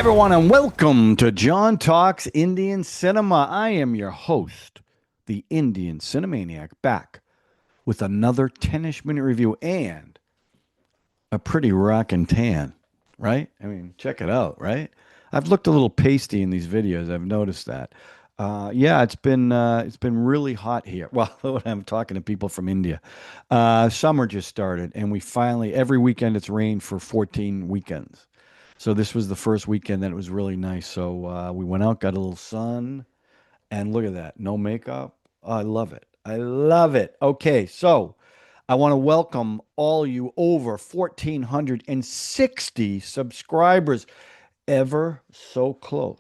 everyone, and welcome to John Talks Indian Cinema. I am your host, the Indian Cine-MANIAC, back with another 10ish-minute review and a pretty rockin' tan, right? I mean, check it out, right? I've looked a little pasty in these videos. I've noticed that. Yeah, it's been really hot here. Well, when I'm talking to people from India, summer just started, and we finally every weekend it's rained for 14 weekends. So this was the first weekend that it was really nice. So we went out, got a little sun, and look at that. No makeup. Oh, I love it. I love it. Okay, so I want to welcome all you over 1,460 subscribers, ever so close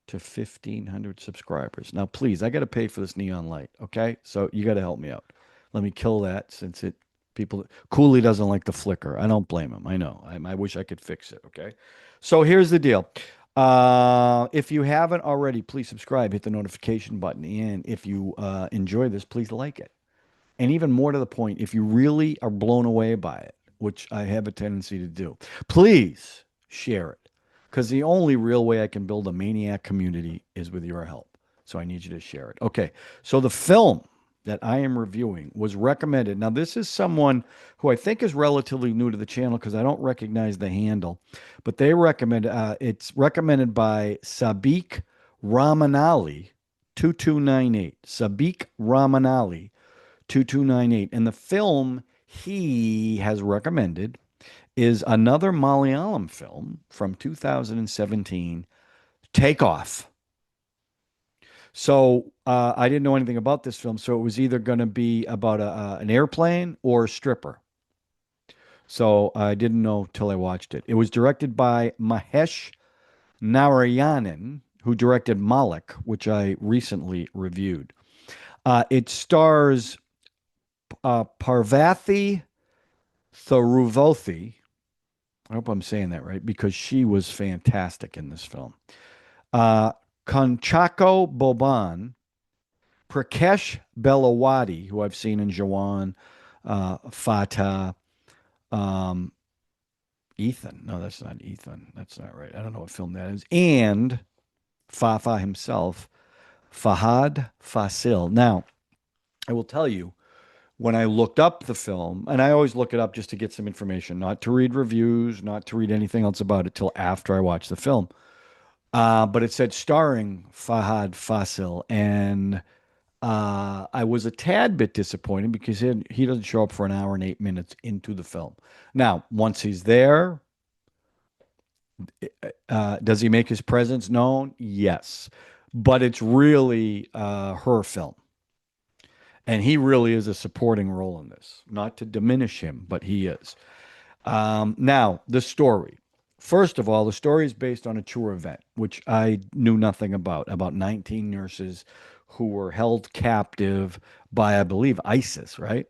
to 1,500 subscribers. Now, please, I got to pay for this neon light. Okay, so you got to help me out. Let me kill that since it people Cooley doesn't like the flicker. I don't blame him. I know. I wish I could fix it. Okay, so here's the deal. If you haven't already, please subscribe, hit the notification button, and if you enjoy this, please like it. And even more to the point, if you really are blown away by it, which I have a tendency to do, please share it. Because the only real way I can build a maniac community is with your help. So I need you to share it. Okay. So the film that I am reviewing was recommended. Now, this is someone who I think is relatively new to the channel because I don't recognize the handle, but they recommend it's recommended by Sabik Ramanali 2298. Sabik Ramanali 2298. And the film he has recommended is another Malayalam film from 2017, Take Off. So I didn't know anything about this film, so it was either going to be about an airplane or a stripper. So I didn't know till I watched it. It was directed by Mahesh Narayanan, who directed Malik, which I recently reviewed. It stars Parvathy Thiruvothu. I hope I'm saying that right because she was fantastic in this film. Uh, Kunchacko Boban, Prakash Belawadi, who I've seen in Jawan, Fateh, um, Ethan. No, that's not Ethan. That's not right. I don't know what film that is. And Fafa himself, Fahadh Faasil. Now, I will tell you, when I looked up the film, and I always look it up just to get some information, not to read reviews, not to read anything else about it till after I watch the film. But it said starring Fahadh Faasil, and I was a tad bit disappointed because he doesn't show up for an hour and 8 minutes into the film. Now, once he's there, does he make his presence known? Yes, but it's really her film. And he really is a supporting role in this. Not to diminish him, but he is. Now, the story. First of all, the story is based on a true event, which I knew nothing about 19 nurses who were held captive by, I believe, ISIS, right?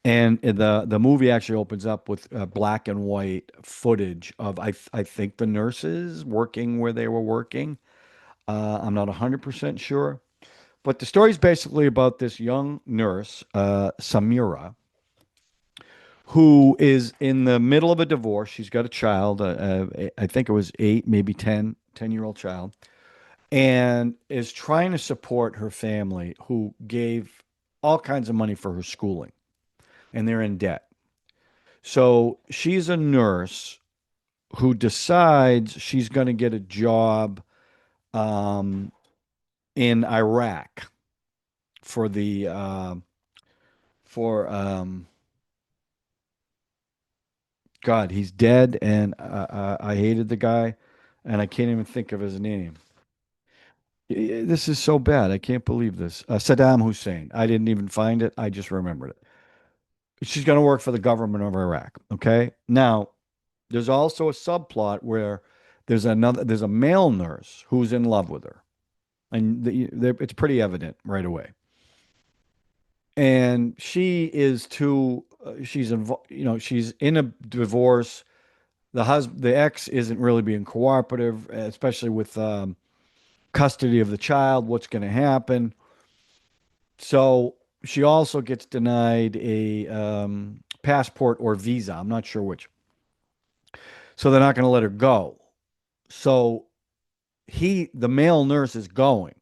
And the movie actually opens up with black and white footage of, I think, the nurses working where they were working. I'm not 100% sure. But the story is basically about this young nurse, Samira, who is in the middle of a divorce. She's got a child, I think it was eight, maybe 10-year-old child, and is trying to support her family who gave all kinds of money for her schooling, and they're in debt. So she's a nurse who decides she's going to get a job um, in Iraq for the for God, he's dead, and I hated the guy, and I can't even think of his name. This is so bad. I can't believe this. Saddam Hussein. I didn't even find it. I just remembered it. She's going to work for the government of Iraq. Okay. Now, there's also a subplot where there's a male nurse who's in love with her, and it's pretty evident right away. And she is too. She's she's in a divorce. The ex isn't really being cooperative, especially with custody of the child. What's going to happen? So she also gets denied a passport or visa. I'm not sure which. So they're not going to let her go. So the male nurse is going.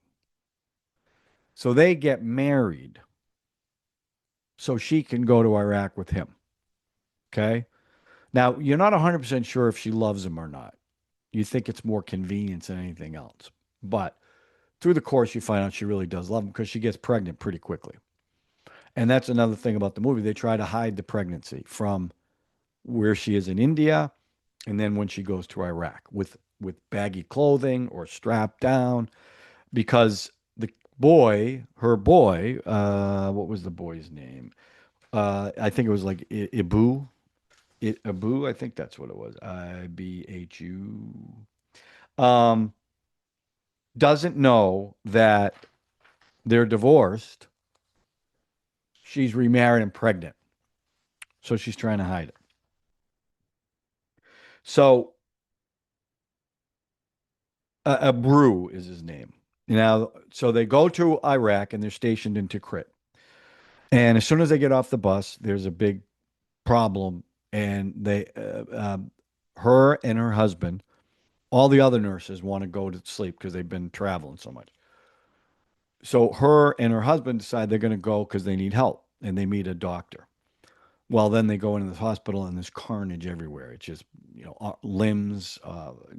So they get married so she can go to Iraq with him. Okay. Now, you're not 100% sure if she loves him or not. You think it's more convenience than anything else. But through the course, you find out she really does love him because she gets pregnant pretty quickly. And that's another thing about the movie. They try to hide the pregnancy from where she is in India and then when she goes to Iraq with baggy clothing or strapped down because the her boy, what was the boy's name? I think it was like Ibu. Abu, I think that's what it was. Ibhu. Um, doesn't know that they're divorced. She's remarried and pregnant. So she's trying to hide it. So Abu is his name. Now, so they go to Iraq and they're stationed in Tikrit. And as soon as they get off the bus, there's a big problem. And her and her husband, all the other nurses want to go to sleep because they've been traveling so much. So her and her husband decide they're going to go because they need help and they meet a doctor. Well, then they go into the hospital and there's carnage everywhere. It's just, limbs,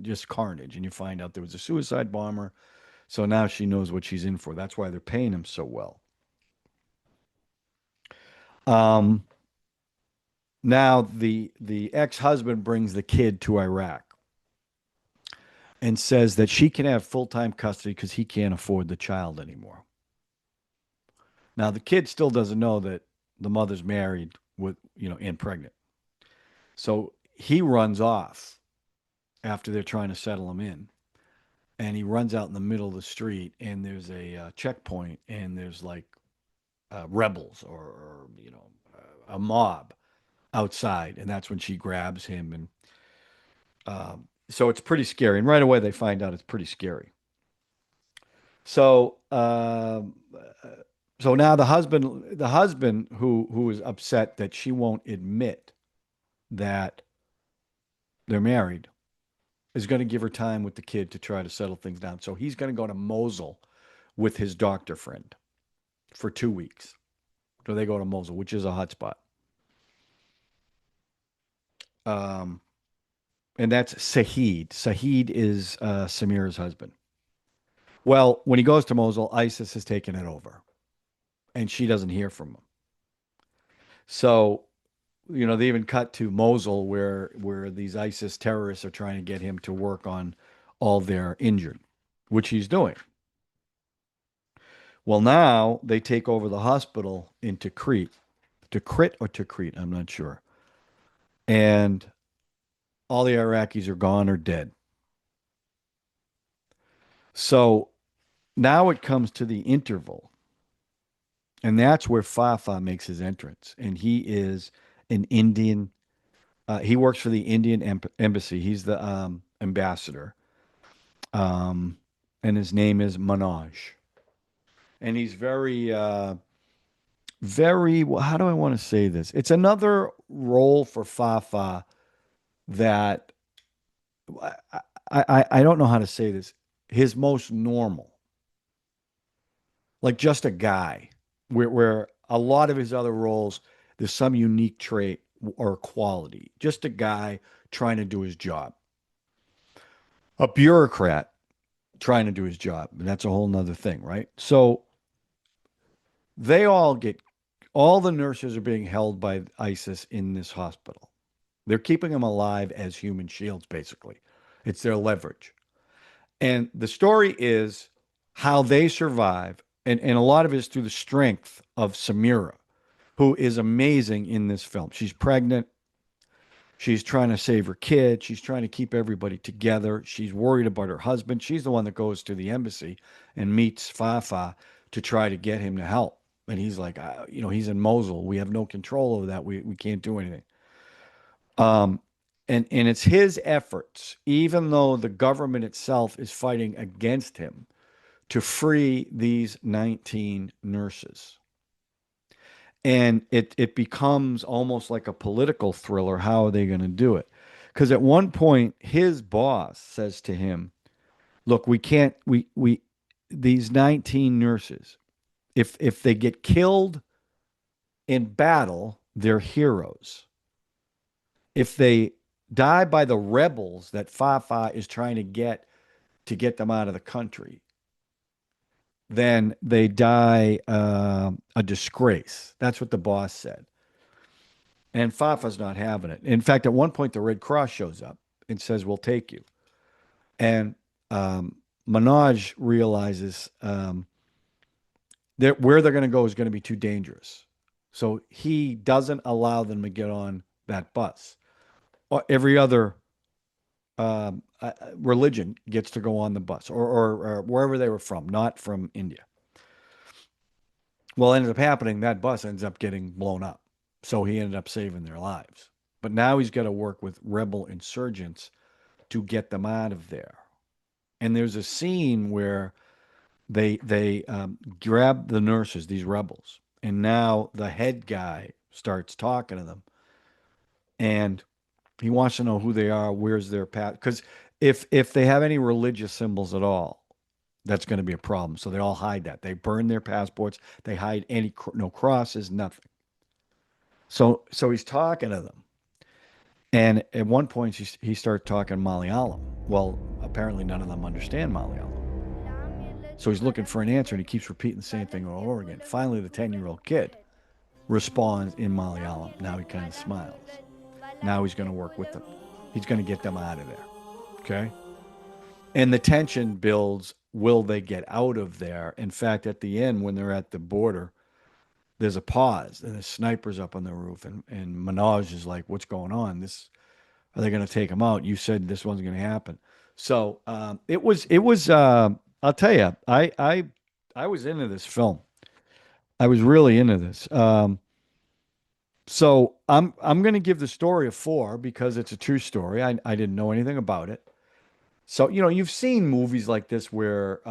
just carnage. And you find out there was a suicide bomber. So now she knows what she's in for. That's why they're paying him so well. Um, Now the ex-husband brings the kid to Iraq and says that she can have full-time custody because he can't afford the child anymore. Now the kid still doesn't know that the mother's married and pregnant. So he runs off after they're trying to settle him in. And he runs out in the middle of the street and there's a checkpoint and there's like rebels or a mob outside. And that's when she grabs him and so it's pretty scary. And right away they find out it's pretty scary. So so now the husband who is upset that she won't admit that they're married is going to give her time with the kid to try to settle things down. So he's going to go to Mosul with his doctor friend for 2 weeks. So they go to Mosul, which is a hot spot. Um, and that's Saeed. Saeed is Samira's husband. Well, when he goes to Mosul, ISIS has taken it over, and she doesn't hear from him. So, they even cut to Mosul where these ISIS terrorists are trying to get him to work on all their injured, which he's doing. Well, now they take over the hospital in Tikrit, Tikrit or Tikrit, I'm not sure, and all the Iraqis are gone or dead. So now it comes to the interval, and that's where Fafa makes his entrance, and he is an Indian. He works for the Indian embassy. He's the ambassador, um, and his name is Manoj. And he's very. Well, how do I want to say this? It's another role for Fafa that I don't know how to say this. His most normal, like just a guy, where a lot of his other roles, there's some unique trait or quality. Just a guy trying to do his job, a bureaucrat trying to do his job, and that's a whole nother thing, right? So they all the nurses are being held by ISIS in this hospital. They're keeping them alive as human shields, basically. It's their leverage. And the story is how they survive. And a lot of it is through the strength of Samira, who is amazing in this film. She's pregnant. She's trying to save her kid. She's trying to keep everybody together. She's worried about her husband. She's the one that goes to the embassy and meets Fafa to try to get him to help. And he's like, he's in Mosul. We have no control over that. We can't do anything. Um, and it's his efforts, even though the government itself is fighting against him, to free these 19 nurses. And it becomes almost like a political thriller. How are they going to do it? Because at one point, his boss says to him, "Look, we can't. We these 19 nurses, if they get killed in battle, they're heroes. If they die by the rebels that Fafa is trying to get them out of the country, then they die a disgrace." That's what the boss said. And Fafa's not having it. In fact, at one point, the Red Cross shows up and says, "We'll take you." And Minaj realizes that where they're going to go is going to be too dangerous. So he doesn't allow them to get on that bus. Every other religion gets to go on the bus or wherever they were from, not from India. Well, ended up happening, that bus ends up getting blown up. So he ended up saving their lives. But now he's got to work with rebel insurgents to get them out of there. And there's a scene where they grab the nurses, these rebels, and now the head guy starts talking to them, and he wants to know who they are, where's their path, because if they have any religious symbols at all, that's going to be a problem. So they all hide that. They burn their passports. They hide no crosses, nothing. So he's talking to them, and at one point he starts talking Malayalam. Well, apparently none of them understand Malayalam. So he's looking for an answer, and he keeps repeating the same thing over again. Finally, the 10-year-old kid responds in Malayalam. Now he kind of smiles. Now he's going to work with them. He's going to get them out of there. Okay? And the tension builds. Will they get out of there? In fact, at the end, when they're at the border, there's a pause, and the sniper's up on the roof, and Minaj is like, "What's going on? Are they going to take him out? You said this wasn't going to happen." So it was. I'll tell you, I was into this film. I was really into this. So I'm going to give the story a 4 because it's a true story. I didn't know anything about it. So you've seen movies like this where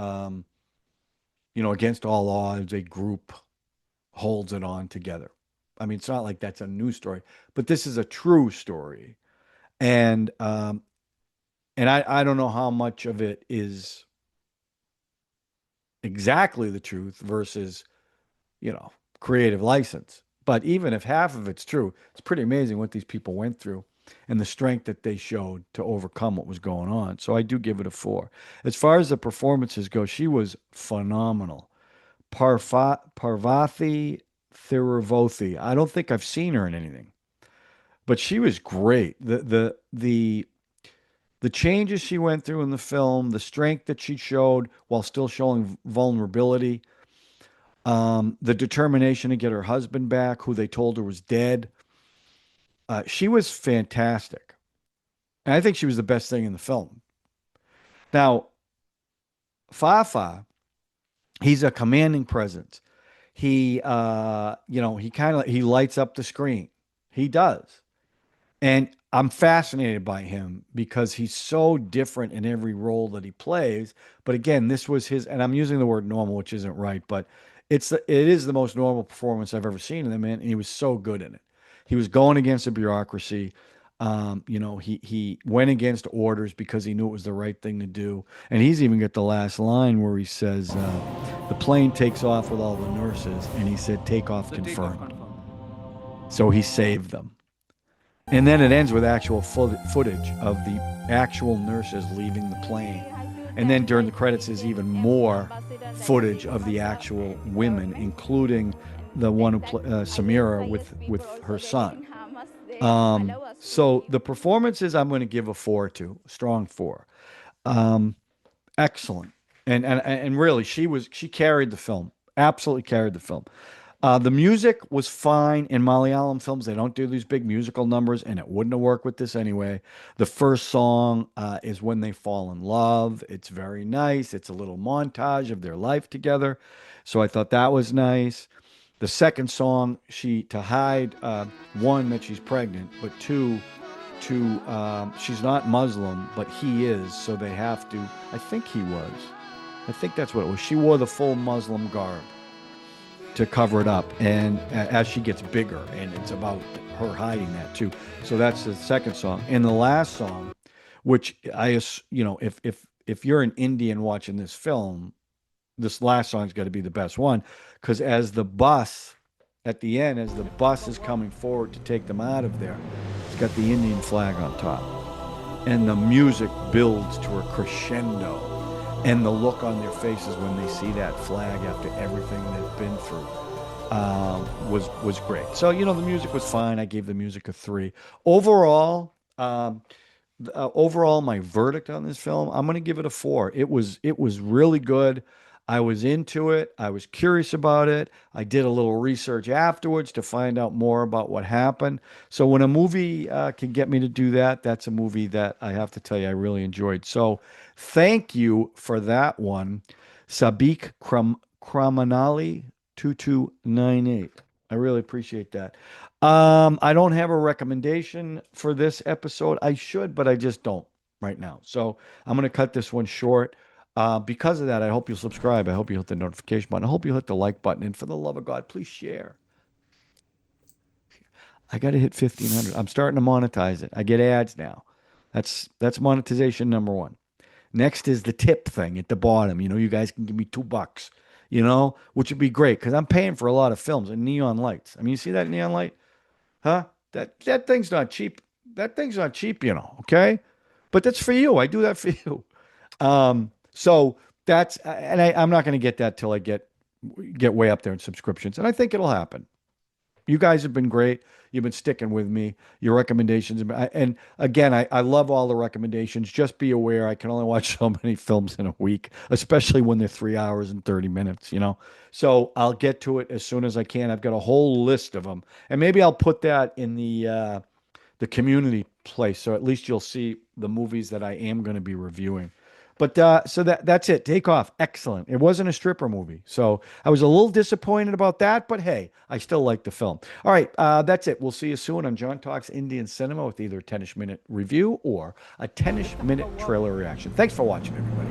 against all odds, a group holds it on together. I mean, it's not like that's a new story, but this is a true story, and I don't know how much of it is exactly the truth versus, creative license. But even if half of it's true, it's pretty amazing what these people went through and the strength that they showed to overcome what was going on. So I do give it a 4. As far as the performances go, she was phenomenal. Parvathy Thiruvothu. I don't think I've seen her in anything, but she was great. The changes she went through in the film, the strength that she showed while still showing vulnerability, the determination to get her husband back, who they told her was dead. She was fantastic. And I think she was the best thing in the film. Now, Fafa, he's a commanding presence. He, he lights up the screen. He does. And I'm fascinated by him because he's so different in every role that he plays. But again, this was his, and I'm using the word normal, which isn't right, but it is the most normal performance I've ever seen in the man, and he was so good in it. He was going against the bureaucracy. He went against orders because he knew it was the right thing to do. And he's even got the last line where he says, "The plane takes off with all the nurses," and he said, "Takeoff confirmed." So he saved them. And then it ends with actual footage of the actual nurses leaving the plane. And then during the credits is even more footage of the actual women, including the one who Samira with her son. So the performances I'm going to give a 4 to, strong 4. Excellent. And really she carried the film. Absolutely carried the film. The music was fine in Malayalam films. They don't do these big musical numbers, and it wouldn't have worked with this anyway. The first song is when they fall in love. It's very nice. It's a little montage of their life together. So I thought that was nice. The second song, to hide, one, that she's pregnant, but two, she's not Muslim, but he is. So they have to, I think he was. I think that's what it was. She wore the full Muslim garb. to cover it up, and as she gets bigger, and it's about her hiding that too. So that's the second song, and the last song, which if you're an Indian watching this film, this last song's got to be the best one, because as the bus at the end, as the bus is coming forward to take them out of there, it's got the Indian flag on top, and the music builds to a crescendo, and the look on their faces when they see that flag after everything they've been through was great. So the music was fine. I gave the music a 3. Overall, overall, my verdict on this film, I'm going to give it a 4. It was really good. I was into it. I was curious about it. I did a little research afterwards to find out more about what happened. So when a movie can get me to do that, that's a movie that I have to tell you I really enjoyed. So thank you for that one, Sabik Kramanali 2298. I really appreciate that. I don't have a recommendation for this episode. I should, but I just don't right now. So I'm going to cut this one short. Because of that, I hope you'll subscribe. I hope you hit the notification button. I hope you hit the like button. And for the love of God, please share. I got to hit 1,500. I'm starting to monetize it. I get ads now. That's monetization number one. Next is the tip thing at the bottom. You guys can give me $2, which would be great because I'm paying for a lot of films and neon lights. I mean, you see that neon light? Huh? That thing's not cheap. That thing's not cheap, okay? But that's for you. I do that for you. So that's, and I'm not going to get that till I get way up there in subscriptions. And I think it'll happen. You guys have been great. You've been sticking with me. Your recommendations. And again, I love all the recommendations. Just be aware, I can only watch so many films in a week, especially when they're 3 hours and 30 minutes, So I'll get to it as soon as I can. I've got a whole list of them. And maybe I'll put that in the community place. So at least you'll see the movies that I am going to be reviewing. But so that's it. Take Off. Excellent. It wasn't a stripper movie. So I was a little disappointed about that, but hey, I still like the film. All right. That's it. We'll see you soon on John Talks Indian Cinema with either a 10ish minute review or a 10ish minute trailer reaction. Thanks for watching, everybody.